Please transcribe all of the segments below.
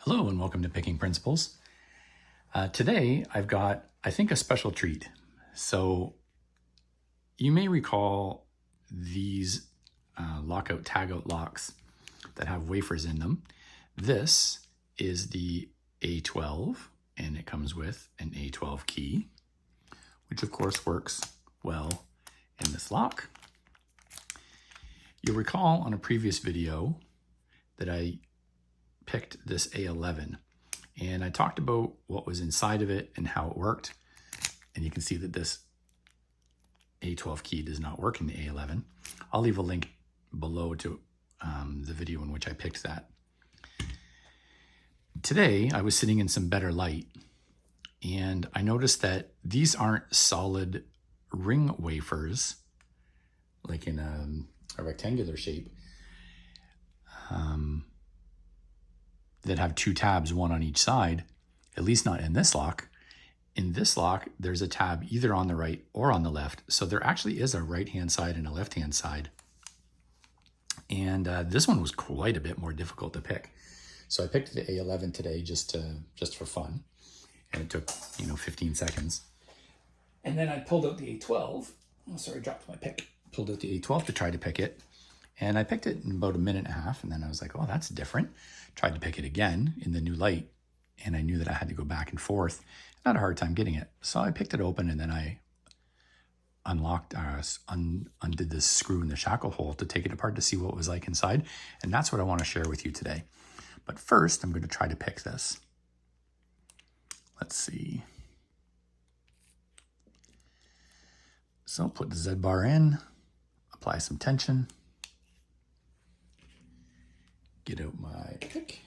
Hello and welcome to Picking Principles. Today I've got, I think, a special treat. So you may recall these lockout tagout locks that have wafers in them. This is the A12 and it comes with an A12 key, which of course works well in this lock. You'll recall on a previous video that I picked this A11 and I talked about what was inside of it and how it worked. And you can see that this A12 key does not work in the A11. I'll leave a link below to the video in which I picked that. Today, I was sitting in some better light and I noticed that these aren't solid ring wafers like in a rectangular shape that have two tabs, one on each side, at least not in this lock. In this lock, there's a tab either on the right or on the left. So there actually is a right-hand side and a left-hand side. And this one was quite a bit more difficult to pick. So I picked the A11 today just for fun. And it took, 15 seconds. And then I pulled out the A12. Oh, sorry, I dropped my pick. Pulled out the A12 to try to pick it. And I picked it in about a minute and a half. And then I was like, oh, that's different. Tried to pick it again in the new light. And I knew that I had to go back and forth. I had a hard time getting it. So I picked it open and then I unlocked, undid this screw in the shackle hole to take it apart to see what it was like inside. And that's what I want to share with you today. But first, I'm going to try to pick this. Let's see. So put the Z bar in, apply some tension. Get out my pick,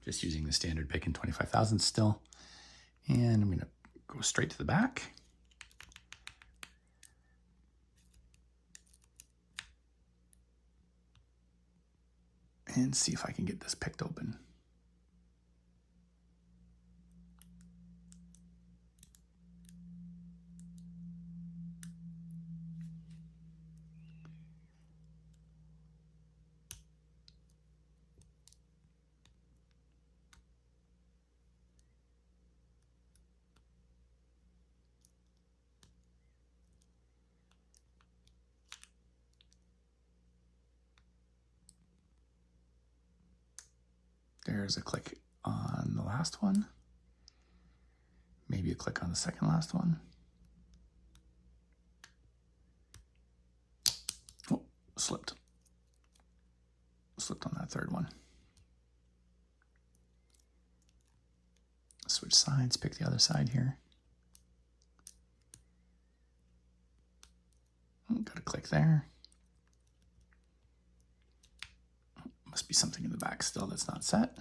just using the standard pick in 25 thousandths still. And I'm going to go straight to the back. And see if I can get this picked open. There's a click on the last one. Maybe a click on the second last one. Oh, slipped. Slipped on that third one. Switch sides, pick the other side here. Got a click there. Must be something in the back still that's not set.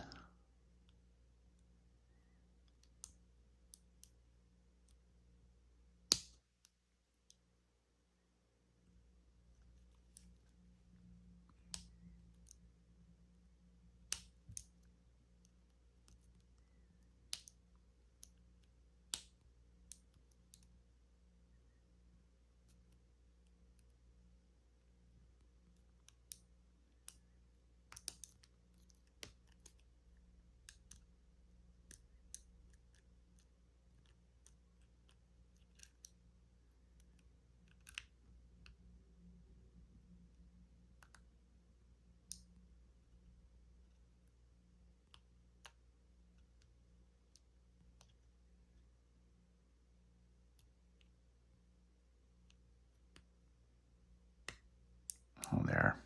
Oh, there.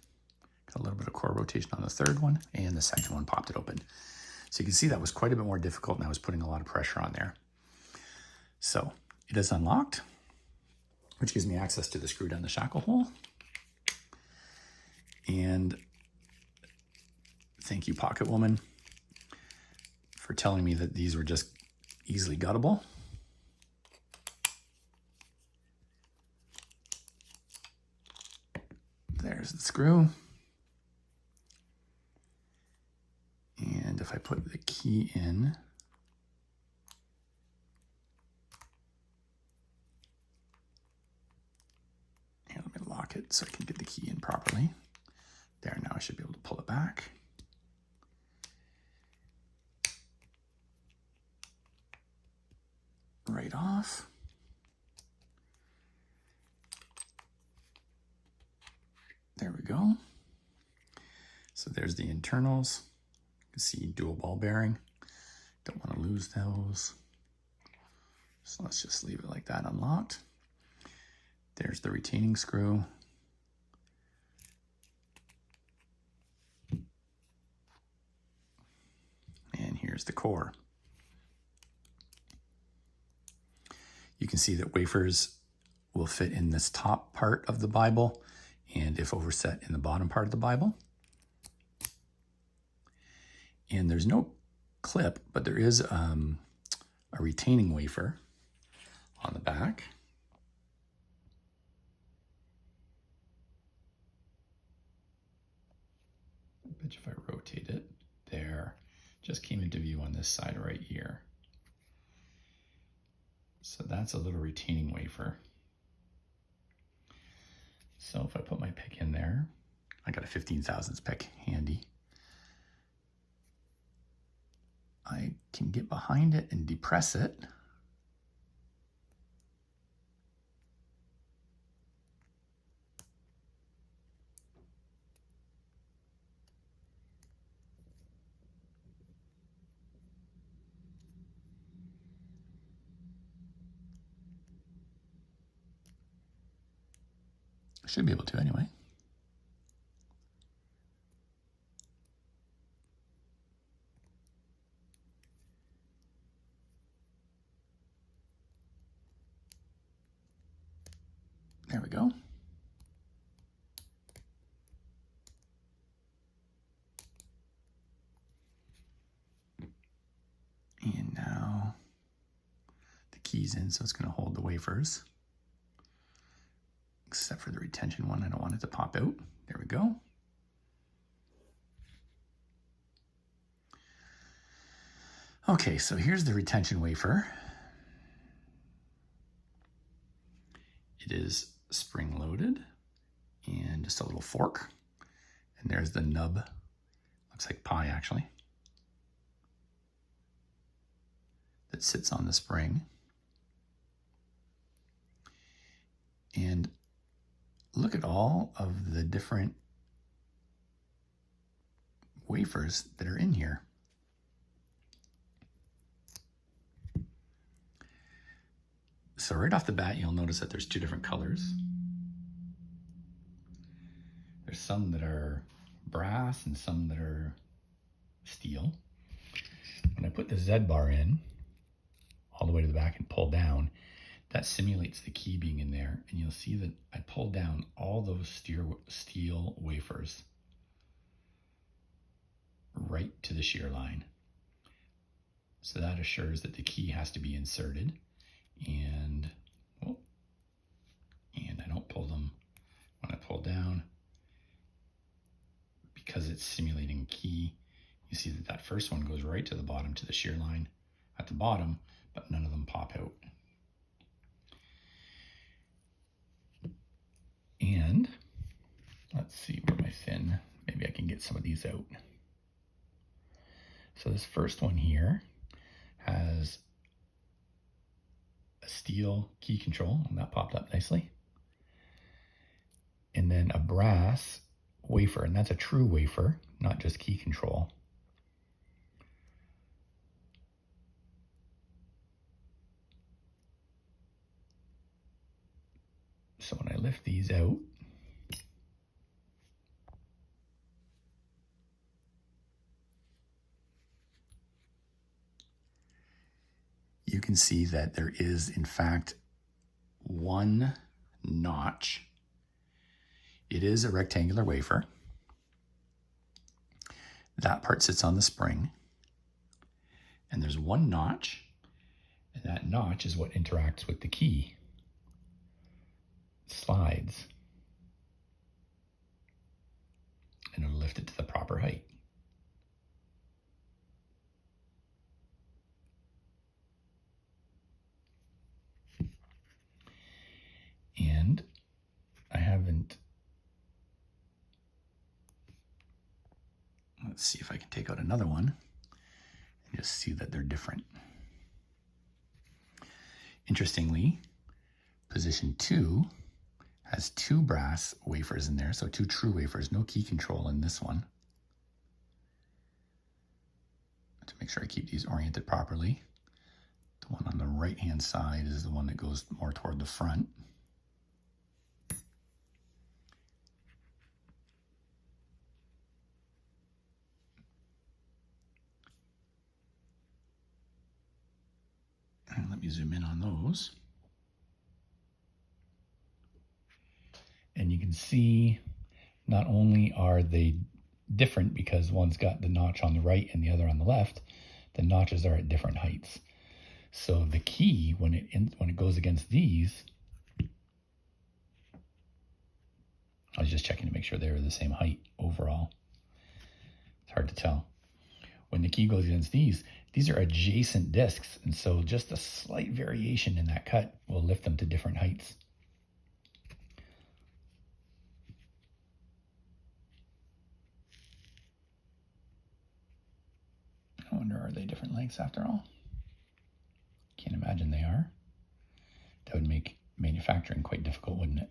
Got a little bit of core rotation on the third one, and the second one popped it open. So you can see that was quite a bit more difficult, and I was putting a lot of pressure on there. So it is unlocked, which gives me access to the screw down the shackle hole. And thank you, Pocket Woman, for telling me that these were just easily guttable. There's the screw. And if I put the key in, and let me lock it so I can get the key in properly. There, now I should be able to pull it back. right off. There we go. So there's the internals. You can see dual ball bearing. Don't want to lose those. So let's just leave it like that unlocked. There's the retaining screw. And here's the core. You can see that wafers will fit in this top part of the Bible and if overset in the bottom part of the Bible. And there's no clip, but there is a retaining wafer on the back. I bet you if I rotate it, there, just came into view on this side right here. So that's a little retaining wafer. So if I put my pick in there, I got a 15 thousandths pick handy. I can get behind it and depress it. Should be able to anyway. There we go. And now the key's in, so it's going to hold the wafers. Except for the retention one, I don't want it to pop out. There we go. Okay, so here's the retention wafer. It is spring loaded and just a little fork. And there's the nub. Looks like pie actually. That sits on the spring. And look at all of the different wafers that are in here. So right off the bat, you'll notice that there's two different colors. There's some that are brass and some that are steel. When I put the Z bar in, all the way to the back and pull down, that simulates the key being in there. And you'll see that I pulled down all those steel wafers right to the shear line. So that assures that the key has to be inserted. And I don't pull them when I pull down because it's simulating key. You see that that first one goes right to the bottom to the shear line at the bottom, but none of them pop out. And let's see where my fin, maybe I can get some of these out. So this first one here has a steel key control, and that popped up nicely. And then a brass wafer, and that's a true wafer, not just key control. So when I lift these out, you can see that there is, in fact, one notch. It is a rectangular wafer. That part sits on the spring. And there's one notch, and that notch is what interacts with the key. It slides. And it'll lift it to the proper height. And I haven't, let's see if I can take out another one and just see that they're different. Interestingly, position 2 has 2 brass wafers in there, so 2 true wafers, no key control in this one. To make sure I keep these oriented properly. The one on the right-hand side is the one that goes more toward the front. And let me zoom in on those. And you can see not only are they different because one's got the notch on the right and the other on the left, the notches are at different heights. So the key, when it goes against these, I was just checking to make sure they were the same height overall. It's hard to tell. When the key goes against these are adjacent discs, and so just a slight variation in that cut will lift them to different heights. I wonder, are they different lengths after all? Can't imagine they are. That would make manufacturing quite difficult, wouldn't it?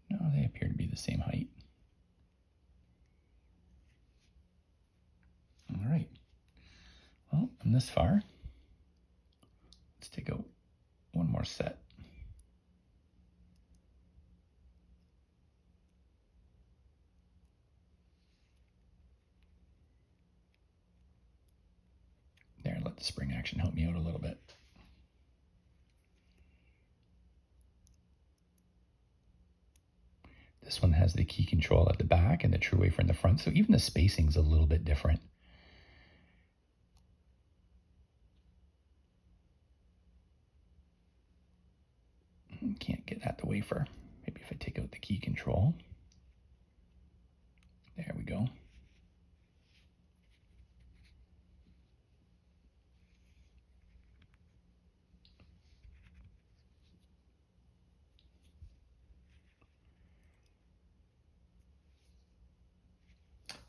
No, they appear to be the same height. All right. Well, I'm this far. Let's take out one more set. There, let the spring action help me out a little bit. This one has the key control at the back and the true wafer in the front, so even the spacing's a little bit different. Can't get at the wafer. Maybe if I take out the key control. There we go.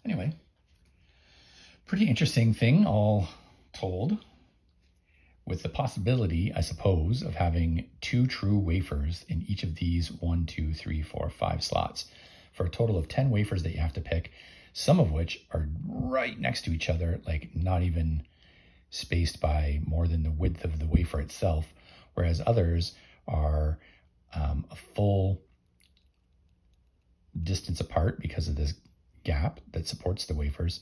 Anyway, pretty interesting thing all told, with the possibility, I suppose, of having 2 true wafers in each of these 1, 2, 3, 4, 5 slots for a total of 10 wafers that you have to pick, some of which are right next to each other, like not even spaced by more than the width of the wafer itself, whereas others are a full distance apart because of this gap that supports the wafers,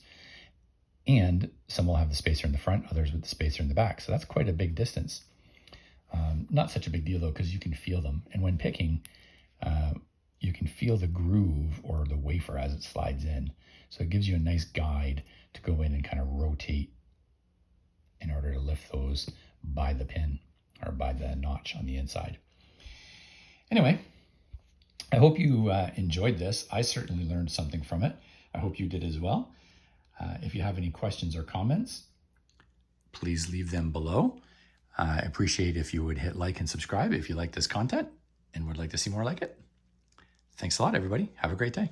and some will have the spacer in the front, others with the spacer in the back. So that's quite a big distance. Not such a big deal though, because you can feel them. And when picking, you can feel the groove or the wafer as it slides in. So it gives you a nice guide to go in and kind of rotate in order to lift those by the pin or by the notch on the inside. Anyway, I hope you enjoyed this. I certainly learned something from it. I hope you did as well. If you have any questions or comments, please leave them below. I appreciate if you would hit like and subscribe if you like this content and would like to see more like it. Thanks a lot, everybody. Have a great day.